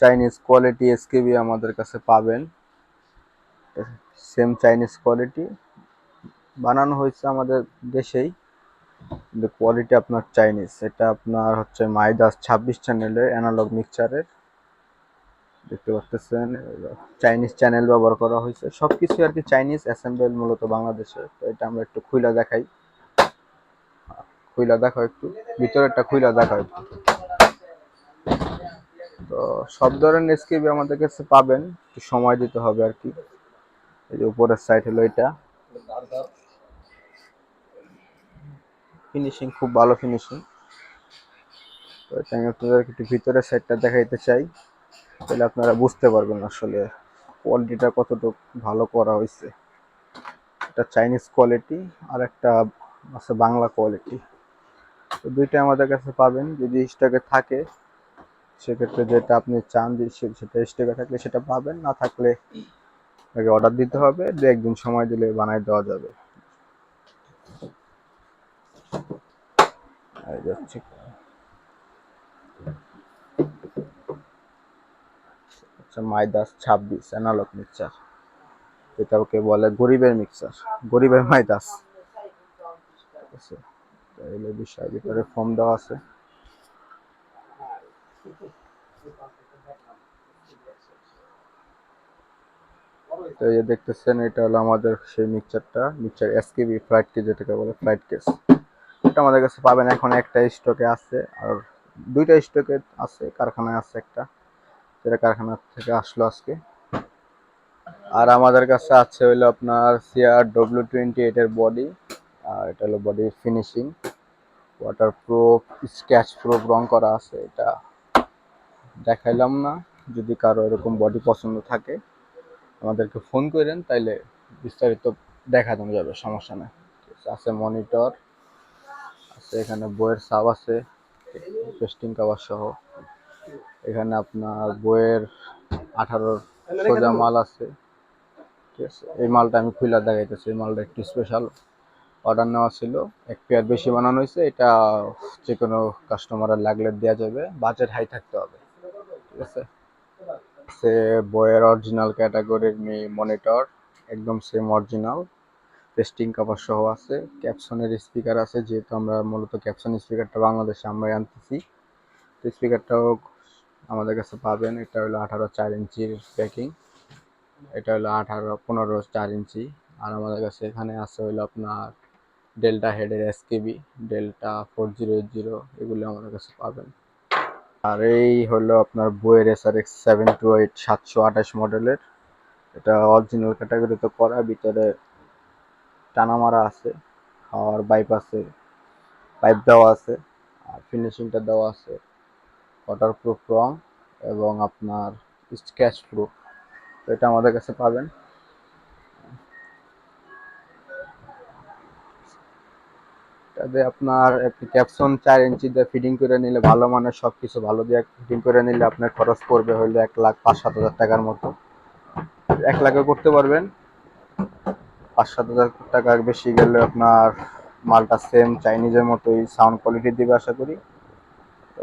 Chinese quality SKB আমাদের কাছে পাবেন। সেম চাইনিজ কোয়ালিটি, বানানো হয়েছে আমাদের দেশেই, কিন্তু কোয়ালিটি আপনার চাইনিজ। এটা আপনার হচ্ছে মাইদাস 26 চ্যানেলের অ্যানালগ মিক্সচারের, দেখতে পাচ্ছেন চাইনিজ চ্যানেল ব্যবহার করা হয়েছে, সবকিছু আর কি চাইনিজ, অ্যাসেম্বল মূলত বাংলাদেশে। তো এটা আমরা একটু খুইলা দেখাই, খুইলা দেখাও একটু, ভিতরেরটা খুইলা দেখাও একটু। তো সব ধরনের এসকেবি আমাদের কাছে পাবেন, একটু সময় দিতে হবে আর কি। এই যে উপরের সাইড হলো এটা, ফিনিশিং খুব ভালো ফিনিশিং। তো এটা আমি আপনাদেরকে একটু ভিতরের সাইডটা দেখাইতে চাই, তাহলে আপনারা বুঝতে পারবেন আসলে কোয়ালিটিটা কতটুকু ভালো করা হয়েছে। এটা চাইনিজ কোয়ালিটি আর একটা আছে বাংলা কোয়ালিটি। তো দুইটা আমাদের কাছে পাবেন, যদি স্টকে থাকে সেক্ষেত্রে যেটা আপনি চান যে সেটা স্টকে থাকলে সেটা পাবেন, না থাকলে আগে অর্ডার দিতে হবে, 2-1 দিন সময় দিলে বানাই দেওয়া যাবে। এই যাচ্ছে আচ্ছা, মাইদাস 26 অ্যানালগ মিক্সচার, যেটা ওকে বলে গরিবের মিক্সচার, গরিবের মাইদাস। ঠিক আছে, এই বিষয় ভিতরে ফর্ম দেওয়া আছে। তো এই যে দেখতেছেন, এটা হলো আমাদের সেই মিক্সচারটা, মিক্সচার এসকেবি ফ্লাইট কেস, যেটাকে বলে ফ্লাইট কেস। এটা আমাদের কাছে পাবেন, এখন একটা স্টকে আছে, আর দুইটা স্টকে আছে, কারখানায় আছে একটা, যেটা কারখানা থেকে আসলো আজকে। আর আমাদের কাছে আছে হইলো আপনার CR W28 এর বডি, আর এটা হলো বডির finishing, water proof, scratch proof রং করা আছে। এটা দেখাইলাম না, যদি কারো এরকম বডি পছন্দ থাকে আমাদেরকে ফোন করেন, তাইলে বিস্তারিত দেখানো যাবে, সমস্যা নেই। আছে মনিটর আছে, এখানে বইয়ের সাব আছে, পেস্টিং কভার সহ। এখানে আপনার বইয়ের 18 সোজা মাল আছে। ঠিক আছে, এই মালটা আমি খুলে দেখাইতেছি, এই মালটা একটু স্পেশাল, অর্ডার নেওয়া ছিল, এক পেয়ার বেশি বানানো হয়েছে। এটা যে কোনো কাস্টমারের লাগলে দেওয়া যাবে, বাজেট হাই থাকতে হবে। ঠিক আছে, সে বইয়ের অরিজিনাল ক্যাটাগরির মনিটর, একদম সেম অরিজিনাল, পেস্টিং কভার সহ আছে। ক্যাপসনের স্পিকার আছে, যেহেতু আমরা মূলত ক্যাপসন স্পিকারটা বাংলাদেশে আমরা আনতেছি, তো স্পিকারটাও আমাদের কাছে পাবেন। এটা হলো 18 4 ইঞ্চির প্যাকিং, এটা হলো 15 4 ইঞ্চি। আর আমাদের কাছে এখানে আছে হলো আপনার ডেল্টা হেডের এসকেবি, ডেল্টা 4080, এগুলো আমাদের কাছে পাবেন। আর এই হলো আপনার বইয়ের SRX 728 728 মডেলের, এটা অরিজিনাল ক্যাটাগরিতে করা, ভিতরে টানা মারা আছে, আর বাইপাসে পাইপ দেওয়া আছে, আর ফিনিশিংটা দেওয়া আছে ওয়াটারপ্রুফ রং এবং আপনার স্ক্র্যাচ প্রুফ। তো এটা আমাদের কাছে পাবেন। এটাতে আপনার একটি ক্যাপসন 4 ইঞ্চি দিয়ে ফিটিং করে নিলে, ভালো মানের সব কিছু ভালো দিয়ে ফিটিং করে নিলে আপনার খরচ পড়বে হইলে 1,05,000-7,000 টাকার মতো। 1 লাখে করতে পারবেন, 5-7 হাজার টাকার বেশি গেলে আপনার মালটা সেম চাইনিজের মতোই সাউন্ড কোয়ালিটি দিবে আশা করি। তো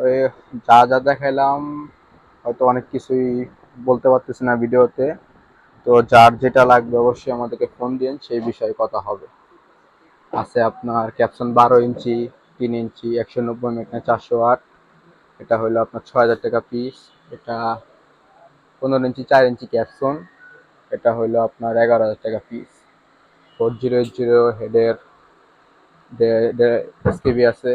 যা যা দেখাইলাম হয়তো অনেক কিছুই বলতে পারতেছি না ভিডিওতে, তো যার যেটা লাগবে অবশ্যই আমাদেরকে ফোন দিন, সেই বিষয়ে কথা হবে। আছে আপনার ক্যাপসন 12 ইঞ্চি, 3 ইঞ্চি, 190 মেগা 408, এটা হলো আপনার 6,000 টাকা পিস। এটা 15 ইঞ্চি 4 ইঞ্চি ক্যাপসন, এটা হলো আপনার 11,000 টাকা পিস। 4080 হেডের এসকেবি আছে।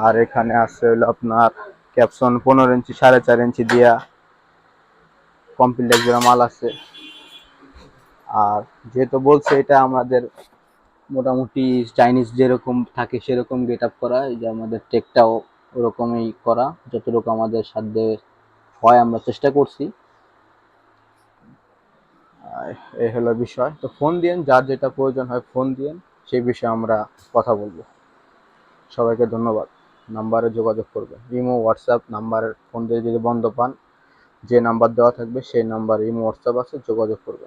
আর এখানে আছে হলো আপনার ক্যাপসন 15 ইঞ্চি 4.5 ইঞ্চি দিয়া কমপ্লিট এক জোড়া মাল আছে। আর যেহেতু বলছে এটা আমাদের মোটামুটি চাইনিজ যেরকম থাকে সেরকম গেট আপ করা, এই যে আমাদের টেকটাও ওরকমই করা, যতটুকু আমাদের সাধ্যে হয় আমরা চেষ্টা করছি। এই হলো বিষয়। তো ফোন দিন, যার যেটা প্রয়োজন হয় ফোন দিন, সেই বিষয়ে আমরা কথা বলবো। সবাইকে ধন্যবাদ। নাম্বারে যোগাযোগ করবেন, ইমো হোয়াটসঅ্যাপ নাম্বারের ফোন দিয়ে যদি বন্ধ পান, যে নাম্বার দেওয়া থাকবে সেই নাম্বার ইমো হোয়াটসঅ্যাপ আছে, যোগাযোগ করবেন।